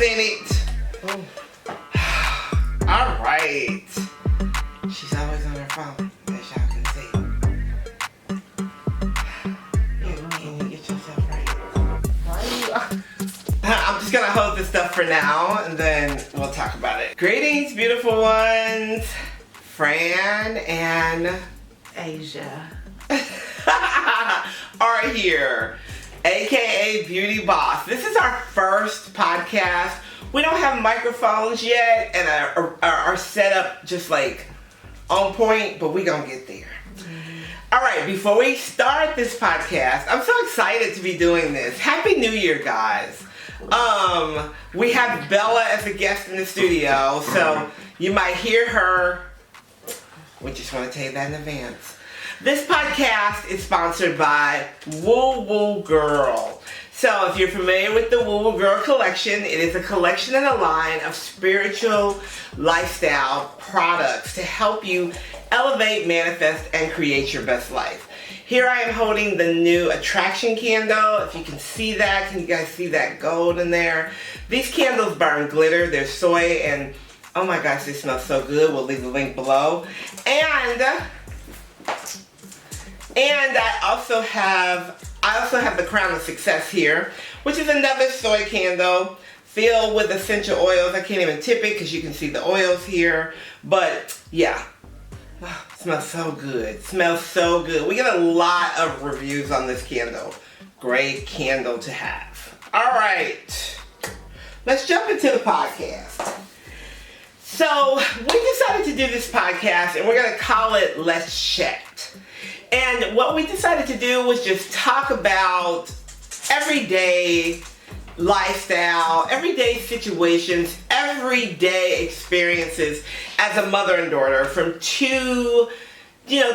in it. Oh. All right. She's always on her phone, as y'all can see. Can you get yourself right? I'm just gonna hold this stuff for now, and then we'll talk about it. Greetings, beautiful ones. Fran and Asia are here, aka Beauty Boss. This is our first podcast. We don't have microphones yet, and our setup just like on point, but we gonna get there. All right, before we start this podcast, I'm so excited to be doing this. Happy New Year, guys. We have Bella as a guest in the studio, so you might hear her. We just want to tell you that in advance. This podcast is sponsored by Woo Woo Girl. So if you're familiar with the Woo Woo Girl collection, it is a collection and a line of spiritual lifestyle products to help you elevate, manifest, and create your best life. Here I am holding the new attraction candle. If you can see that, can you guys see that gold in there? These candles burn glitter. They're soy and oh my gosh, they smell so good. We'll leave the link below. And I also have the Crown of Success here, which is another soy candle filled with essential oils. I can't even tip it because you can see the oils here. But yeah, it smells so good. It smells so good. We get a lot of reviews on this candle. Great candle to have. All right, let's jump into the podcast. So we decided to do this podcast, and we're going to call it Let's Chat. And what we decided to do was just talk about everyday lifestyle, everyday situations, everyday experiences as a mother and daughter from two,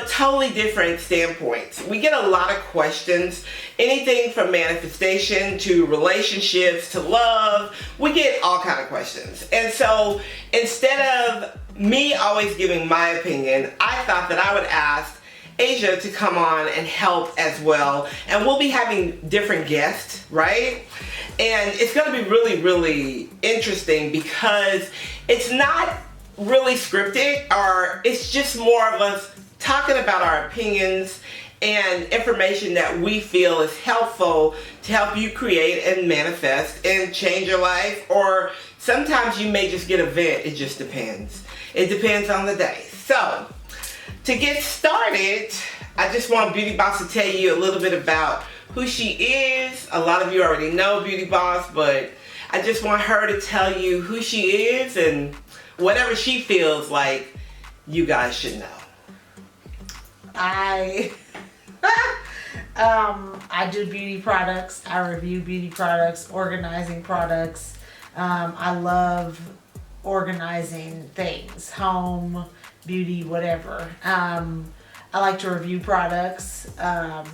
totally different standpoints. We get a lot of questions, anything from manifestation to relationships to love. We get all kind of questions. And so instead of me always giving my opinion, I thought that I would ask Asia to come on and help as well. And we'll be having different guests, right? And it's going to be really, really interesting because it's not really scripted, or it's just more of us talking about our opinions and information that we feel is helpful to help you create and manifest and change your life. Or sometimes you may just get a vent. It just depends. It depends on the day. So to get started, I just want Beauty Boss to tell you a little bit about who she is. A lot of you already know Beauty Boss, but I just want her to tell you who she is and whatever she feels like you guys should know. I do beauty products. I review beauty products, organizing products. I love organizing things, home, beauty, whatever. I like to review products. I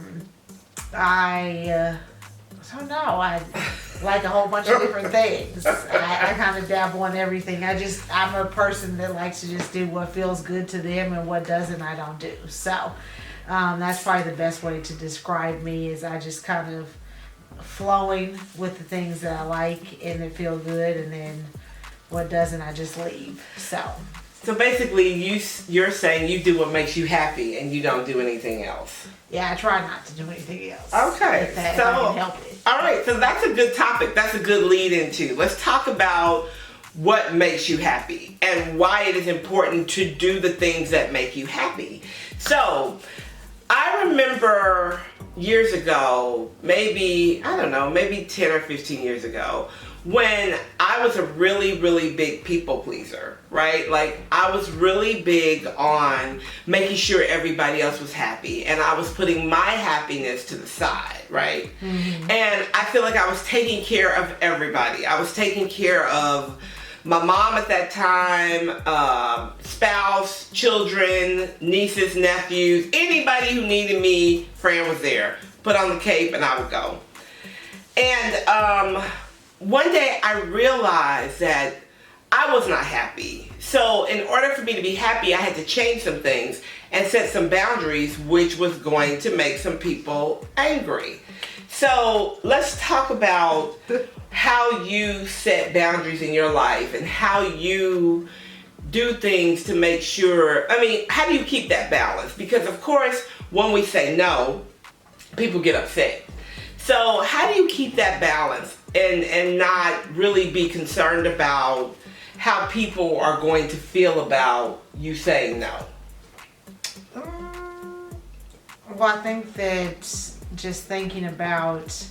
don't know. I like a whole bunch of different things. I kind of dabble in everything. I'm a person that likes to just do what feels good to them, and what doesn't I don't do. So that's probably the best way to describe me, is I just kind of flowing with the things that I like and that feel good, and then what doesn't I just leave. So basically you're saying you do what makes you happy and you don't do anything else. Yeah, I try not to do anything else. Okay, if I can help it. All right, so that's a good topic. That's a good lead into. Let's talk about what makes you happy and why it is important to do the things that make you happy. So I remember years ago, maybe 10 or 15 years ago, when I was a really, really big people pleaser, right? Like, I was really big on making sure everybody else was happy, and I was putting my happiness to the side, right? Mm-hmm. And I feel like I was taking care of everybody. I was taking care of my mom at that time, spouse, children, nieces, nephews, anybody who needed me. Fran was there. Put on the cape and I would go. And one day I realized that I was not happy. So in order for me to be happy, I had to change some things and set some boundaries, which was going to make some people angry. So let's talk about how you set boundaries in your life and how you do things to make sure, how do you keep that balance? Because of course, when we say no, people get upset. So how do you keep that balance and not really be concerned about how people are going to feel about you saying no? Well, I think that just thinking about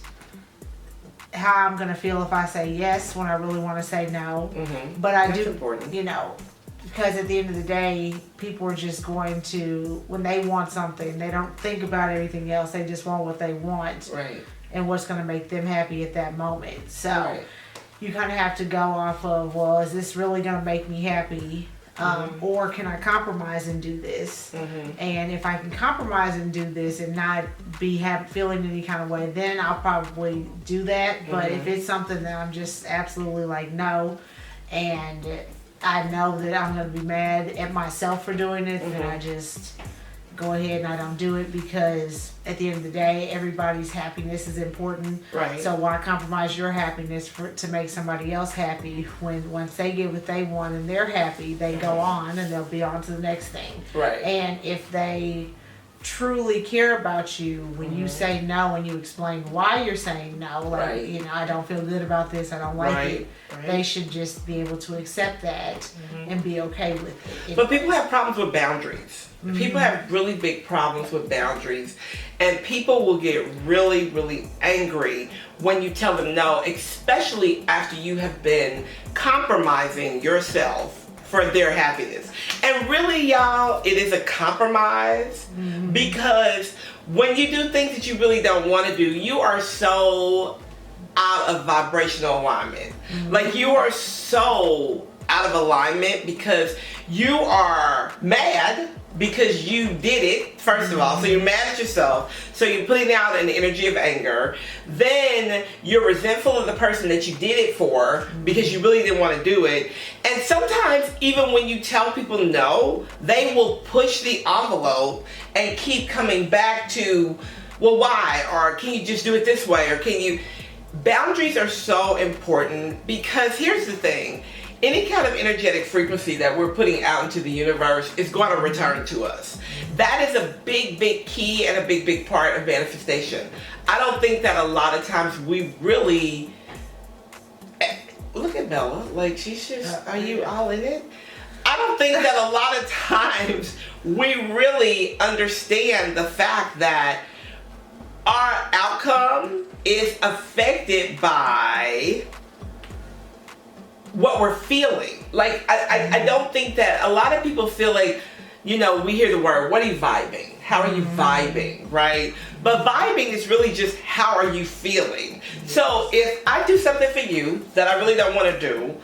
how I'm going to feel if I say yes when I really want to say no. Mm-hmm. But That's important. Because at the end of the day, people are just going to, when they want something, they don't think about everything else. They just want what they want. Right. And what's going to make them happy at that moment. So right. You kind of have to go off of, well, is this really going to make me happy? Or can I compromise and do this? Mm-hmm. And if I can compromise and do this and not be feeling any kind of way, then I'll probably do that. But if it's something that I'm just absolutely like, no, and I know that I'm going to be mad at myself for doing it, then I just go ahead and I don't do it, because at the end of the day, everybody's happiness is important. Right. So why compromise your happiness to make somebody else happy when once they get what they want and they're happy, they go on and they'll be on to the next thing. Right. And if they truly care about you, when you say no and you explain why you're saying no, like, I don't feel good about this, I don't like it, they should just be able to accept that and be okay with it. But people have problems with boundaries. People have really big problems with boundaries, and people will get really, really angry when you tell them no, especially after you have been compromising yourself for their happiness. And really, y'all, it is a compromise, because when you do things that you really don't want to do, you are so out of vibrational alignment. Like, you are so out of alignment because you are mad because you did it, first of all. So you're mad at yourself. So you're putting out an energy of anger. Then you're resentful of the person that you did it for because you really didn't want to do it. And sometimes even when you tell people no, they will push the envelope and keep coming back to, well, why? Or can you just do it this way? Or can you... Boundaries are so important, because here's the thing. Any kind of energetic frequency that we're putting out into the universe is going to return to us. That is a big, big key and a big, big part of manifestation. I don't think that a lot of times we really... Look at Bella. Like, she's just... Are you all in it? I don't think that a lot of times we really understand the fact that our outcome is affected by what we're feeling. Like, I don't think that a lot of people feel like, we hear the word, what are you vibing? How are you vibing, right? But vibing is really just, how are you feeling? So if I do something for you that I really don't want to do,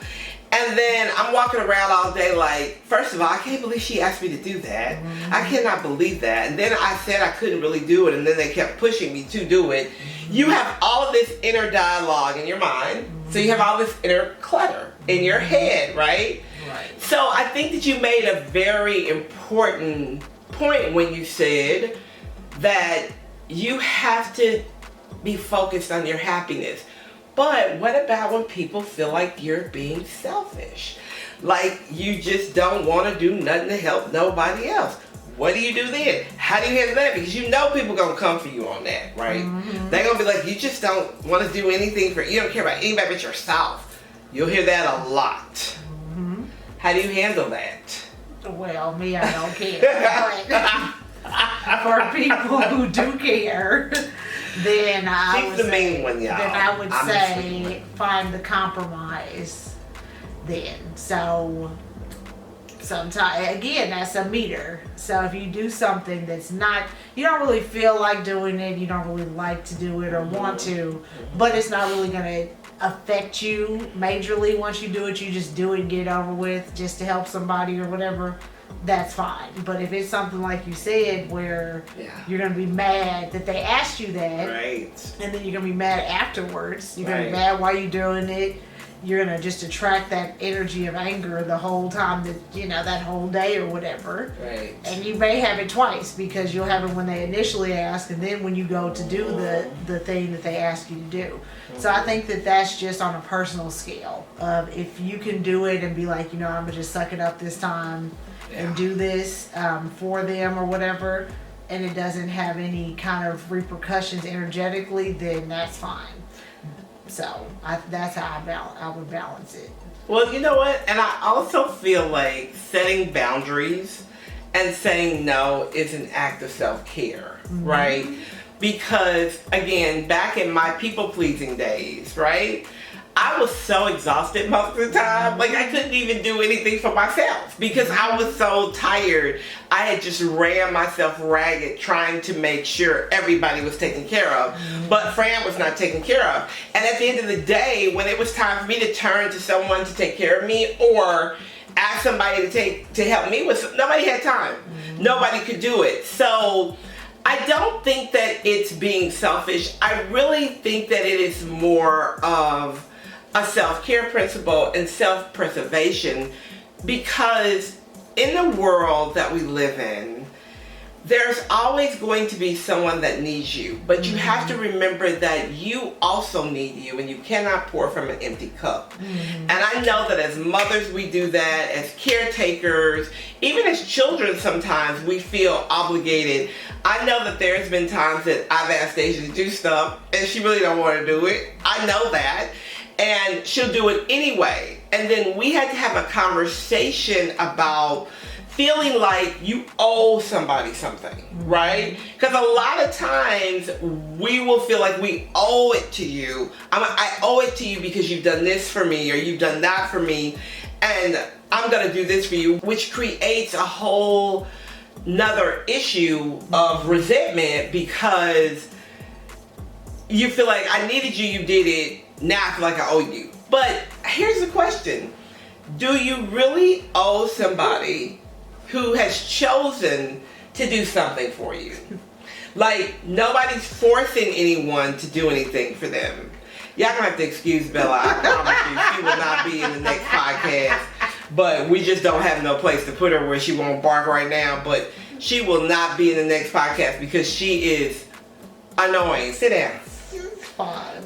and then I'm walking around all day like, first of all, I can't believe she asked me to do that. I cannot believe that. And then I said I couldn't really do it, and then they kept pushing me to do it. You have all of this inner dialogue in your mind. So you have all this inner clutter in your head, right? Right. So I think that you made a very important point when you said that you have to be focused on your happiness. But what about when people feel like you're being selfish? Like, you just don't want to do nothing to help nobody else. What do you do then? How do you handle that? Because people going to come for you on that, right? They're going to be like, you just don't want to do anything you don't care about anybody but yourself. You'll hear that a lot. How do you handle that? Well, me, I don't care. But for people who do care, then I would say, find the compromise then. So sometimes, again, that's a meter. So if you do something that's not, you don't really feel like doing it, you don't really like to do it or want to, but it's not really going to affect you majorly once you do it, you just do it and get it over with just to help somebody or whatever, that's fine. But if it's something like you said where you're going to be mad that they asked you that, right, and then you're going to be mad afterwards, you're going to be right, mad why you doing it, you're gonna just attract that energy of anger the whole time that, that whole day or whatever. Right. And you may have it twice, because you'll have it when they initially ask, and then when you go to do the thing that they ask you to do. So I think that that's just on a personal scale of, if you can do it and be like, I'm gonna just suck it up this time and do this for them or whatever, and it doesn't have any kind of repercussions energetically, then that's fine. So that's how I would balance it. Well, you know what? And I also feel like setting boundaries and saying no is an act of self-care, right? Because, again, back in my people-pleasing days, right? I was so exhausted most of the time. Like, I couldn't even do anything for myself because I was so tired. I had just ran myself ragged trying to make sure everybody was taken care of. But Fran was not taken care of. And at the end of the day, when it was time for me to turn to someone to take care of me or ask somebody to help me with, nobody had time. Nobody could do it. So I don't think that it's being selfish. I really think that it is more of a self-care principle and self-preservation, because in the world that we live in, there's always going to be someone that needs you, but you have to remember that you also need you, and you cannot pour from an empty cup. And I know that as mothers we do that, as caretakers, even as children sometimes we feel obligated. I know that there's been times that I've asked Asia to do stuff and she really don't want to do it. I know that. And she'll do it anyway. And then we had to have a conversation about feeling like you owe somebody something, right? Because a lot of times we will feel like we owe it to you. I owe it to you because you've done this for me or you've done that for me, and I'm gonna do this for you, which creates a whole another issue of resentment, because you feel like I needed you, you did it, now I feel like I owe you. But here's the question. Do you really owe somebody who has chosen to do something for you? Like, nobody's forcing anyone to do anything for them. Y'all gonna have to excuse Bella. I promise you, she will not be in the next podcast. But we just don't have no place to put her where she won't bark right now. But she will not be in the next podcast because she is annoying. Sit down. It's fine.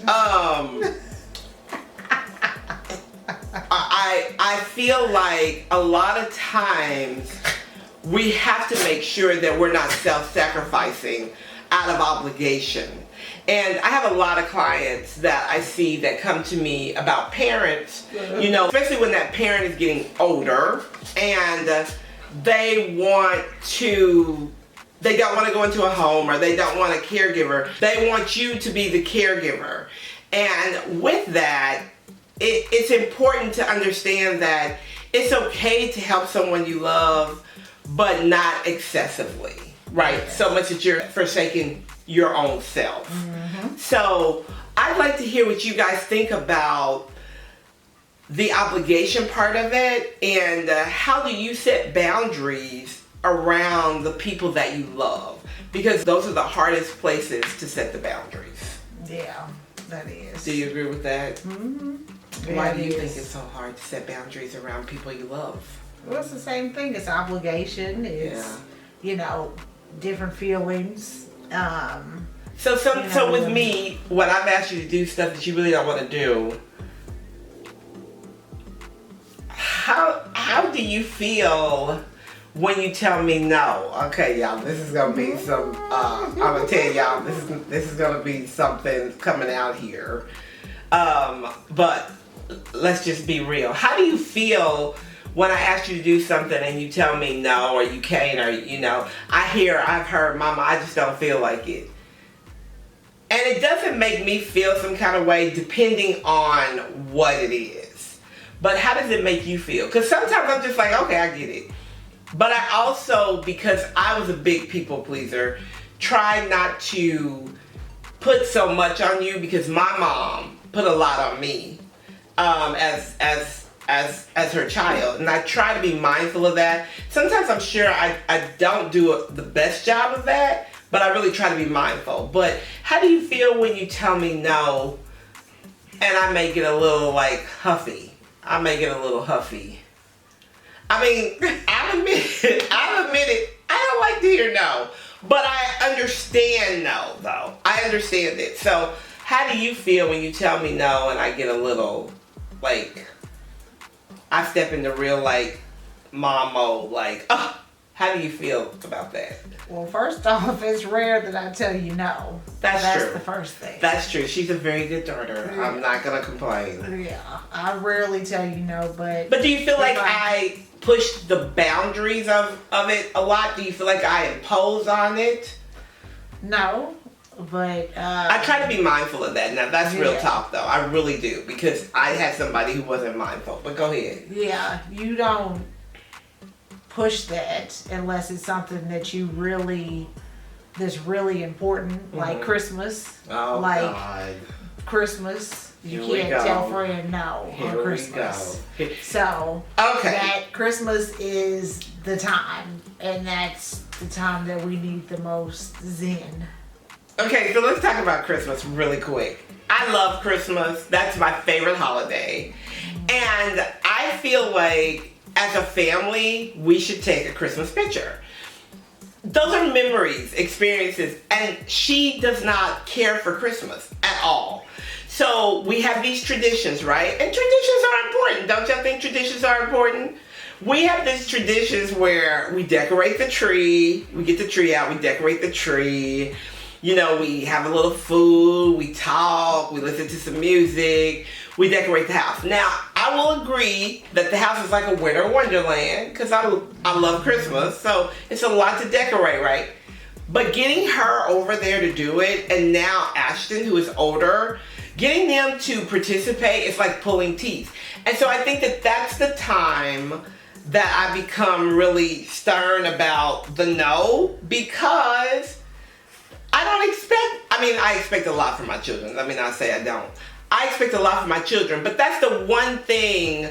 I feel like a lot of times we have to make sure that we're not self-sacrificing out of obligation. And I have a lot of clients that I see that come to me about parents, especially when that parent is getting older and they don't want to go into a home, or they don't want a caregiver. They want you to be the caregiver. And with that, it's important to understand that it's okay to help someone you love, but not excessively, right? So much that you're forsaking your own self. So I'd like to hear what you guys think about the obligation part of it, and how do you set boundaries around the people that you love? Because those are the hardest places to set the boundaries. Yeah, that is. Do you agree with that? Why do you think it's it's so hard to set boundaries around people you love? Well, it's the same thing. It's obligation. It's, different feelings. So with me, when I've asked you to do stuff that you really don't want to do, how do you feel when you tell me no? Okay, y'all, this is gonna be some. I'm gonna tell y'all this is gonna be something coming out here. But let's just be real. How do you feel when I ask you to do something and you tell me no, or you can't, or I've heard, Mama, I just don't feel like it. And it doesn't make me feel some kind of way depending on what it is. But how does it make you feel? Because sometimes I'm just like, okay, I get it. But I also, because I was a big people pleaser, try not to put so much on you, because my mom put a lot on me as her child, and I try to be mindful of that. Sometimes I'm sure I don't do the best job of that, but I really try to be mindful. But how do you feel when you tell me no, and I may get a little like huffy. I mean, I'll admit it. I don't like to hear no, but I understand no, though. I understand it. So, how do you feel when you tell me no and I get a little, like, I step into real, like, mom mode, like, oh, how do you feel about that? Well, first off, it's rare that I tell you no. That's true. The first thing. That's true. She's a very good daughter. I'm not going to complain. Yeah, I rarely tell you no, but... But do you feel like I push the boundaries of it a lot? Do you feel like I impose on it? No, but... I try to be mindful of that. Now, that's real talk, though. I really do, because I had somebody who wasn't mindful. But go ahead. Yeah, you don't push that unless it's something that you really... that's really important, like Christmas. Oh, like God. Christmas. You Here can't tell Fran no on Christmas. So that Christmas is the time, and that's the time that we need the most zen. Okay, so let's talk about Christmas really quick. I love Christmas. That's my favorite holiday. And I feel like as a family, we should take a Christmas picture. Those are memories, experiences, and she does not care for Christmas at all. So we have these traditions, right? And traditions are important. Don't y'all think traditions are important? We have these traditions where we decorate the tree. We get the tree out, we decorate the tree. You know, we have a little food, we talk, we listen to some music, we decorate the house. Now, I will agree that the house is like a winter wonderland because I love Christmas, so it's a lot to decorate, right? But getting her over there to do it, and now Ashton, who is older, getting them to participate is like pulling teeth. And so I think that that's the time that I become really stern about the no, because I expect a lot from my children. Let me not say I don't. I expect a lot from my children, but that's the one thing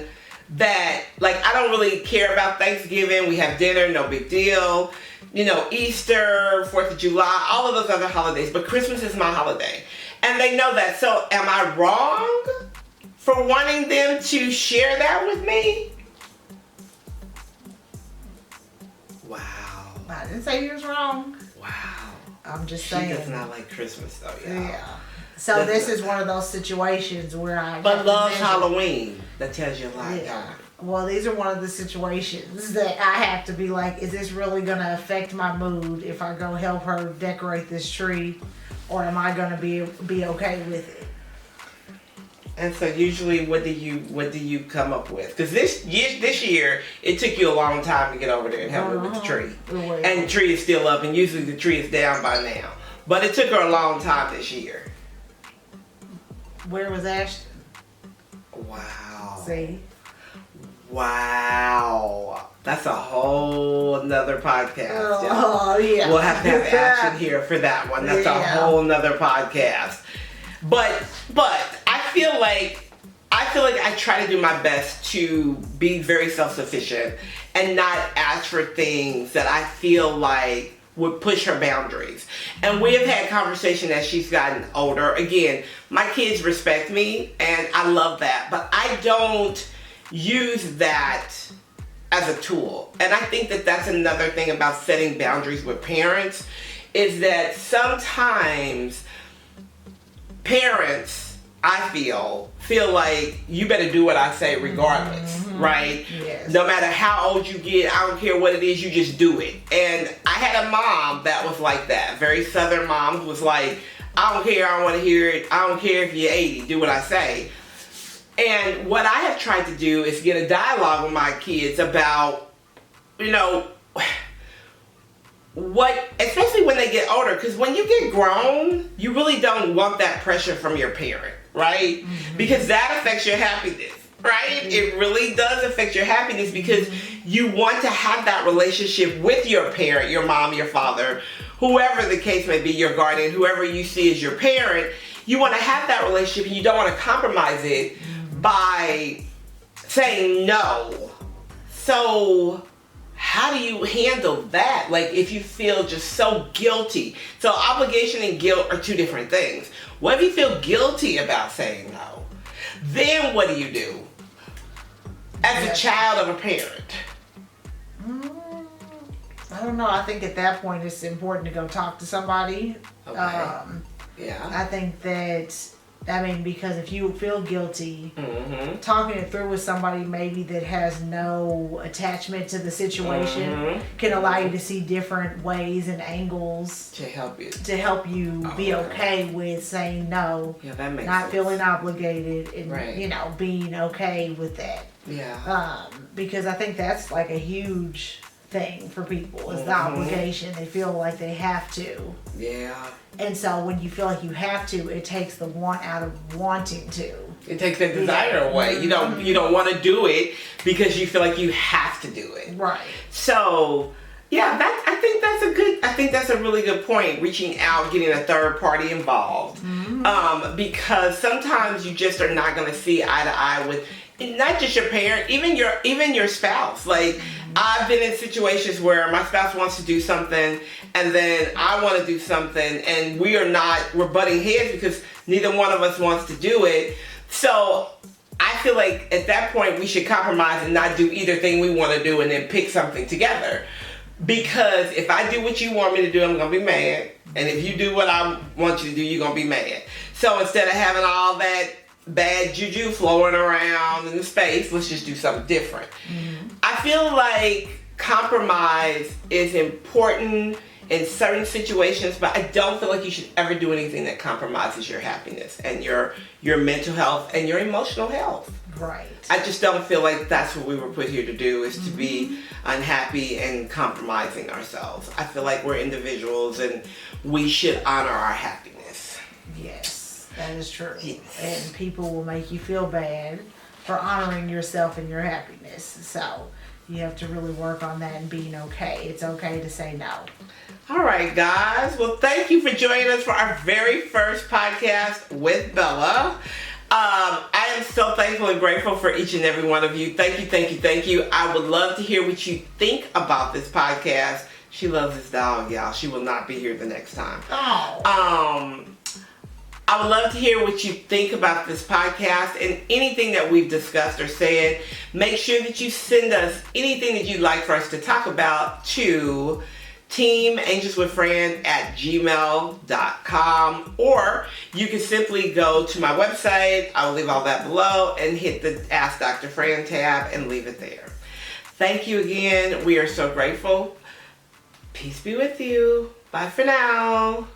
that, like, I don't really care about Thanksgiving. We have dinner, no big deal. You know, Easter, 4th of July, all of those other holidays, but Christmas is my holiday. And they know that. So am I wrong for wanting them to share that with me? Wow. I didn't say you was wrong. Wow. I'm just saying. She does not like Christmas, though, y'all. Yeah. So this is one of those situations where I... But loves Halloween. That tells you a lot, yeah. Well, these are one of the situations that I have to be like, is this really going to affect my mood if I go help her decorate this tree? Or am I going to be okay with it? And so usually, what do you come up with? Because this year, it took you a long time to get over there and help her with the tree. And the tree is still up, and usually the tree is down by now. But it took her a long time this year. Where was Ashton? Wow. See? Wow. That's a whole nother podcast. Oh, yeah. We'll have to have Ashton here for that one. That's a whole nother podcast. But I feel like I try to do my best to be very self-sufficient and not ask for things that I feel like would push her boundaries. And we have had conversation as she's gotten older. Again, my kids respect me and I love that, but I don't use that as a tool. And I think that that's another thing about setting boundaries with parents, is that sometimes parents, I feel like you better do what I say regardless, right? Yes. No matter how old you get, I don't care what it is, you just do it. And I had a mom that was like that, very Southern mom, who was like, I don't care, I don't want to hear it, I don't care if you're 80, do what I say. And what I have tried to do is get a dialogue with my kids about, you know, especially when they get older, because when you get grown, you really don't want that pressure from your parent, right? Mm-hmm. Because that affects your happiness, right? Mm-hmm. It really does affect your happiness, because you want to have that relationship with your parent, your mom, your father, whoever the case may be, your guardian, whoever you see as your parent. You want to have that relationship, and you don't want to compromise it by saying no. So how do you handle that? Like, if you feel just so guilty. So obligation and guilt are two different things. What if you feel guilty about saying no? Then what do you do as a child of a parent? I don't know. I think at that point it's important to go talk to somebody. Okay. Yeah. I think that, because if you feel guilty, Mm-hmm. talking it through with somebody maybe that has no attachment to the situation can allow you to see different ways and angles To help you. be okay with saying no. Yeah, that makes not sense. feeling obligated and Right. being okay with that. Yeah. Because I think that's like a huge thing for people is the obligation. They feel like they have to. Yeah. And so when you feel like you have to, it takes the want out of wanting to. It takes that desire away. You don't want to do it because you feel like you have to do it. Right. So yeah, I think that's a really good point. Reaching out, getting a third party involved, because sometimes you just are not going to see eye to eye with not just your parent, even your spouse. Like I've been in situations where my spouse wants to do something, and then I want to do something, and we're butting heads because neither one of us wants to do it. So I feel like at that point we should compromise and not do either thing we want to do, and then pick something together. Because if I do what you want me to do, I'm going to be mad. And if you do what I want you to do, you're going to be mad. So instead of having all that bad juju flowing around in the space, let's just do something different. I feel like compromise is important in certain situations, but I don't feel like you should ever do anything that compromises your happiness and your mental health and your emotional health. Right. I just don't feel like that's what we were put here to do, is to be unhappy and compromising ourselves. I feel like we're individuals and we should honor our happiness. Yes, that is true. Yes. And people will make you feel bad for honoring yourself and your happiness. So you have to really work on that and being okay. It's okay to say no. All right, guys. Well, thank you for joining us for our very first podcast with Bella. I am so thankful and grateful for each and every one of you. Thank you, thank you, thank you. I would love to hear what you think about this podcast. She loves this dog, y'all. She will not be here the next time. Oh. I would love to hear what you think about this podcast and anything that we've discussed or said. Make sure that you send us anything that you'd like for us to talk about to teamangelswithfran@gmail.com, or you can simply go to my website. I will leave all that below and hit the Ask Dr. Fran tab and leave it there. Thank you again. We are so grateful. Peace be with you. Bye for now.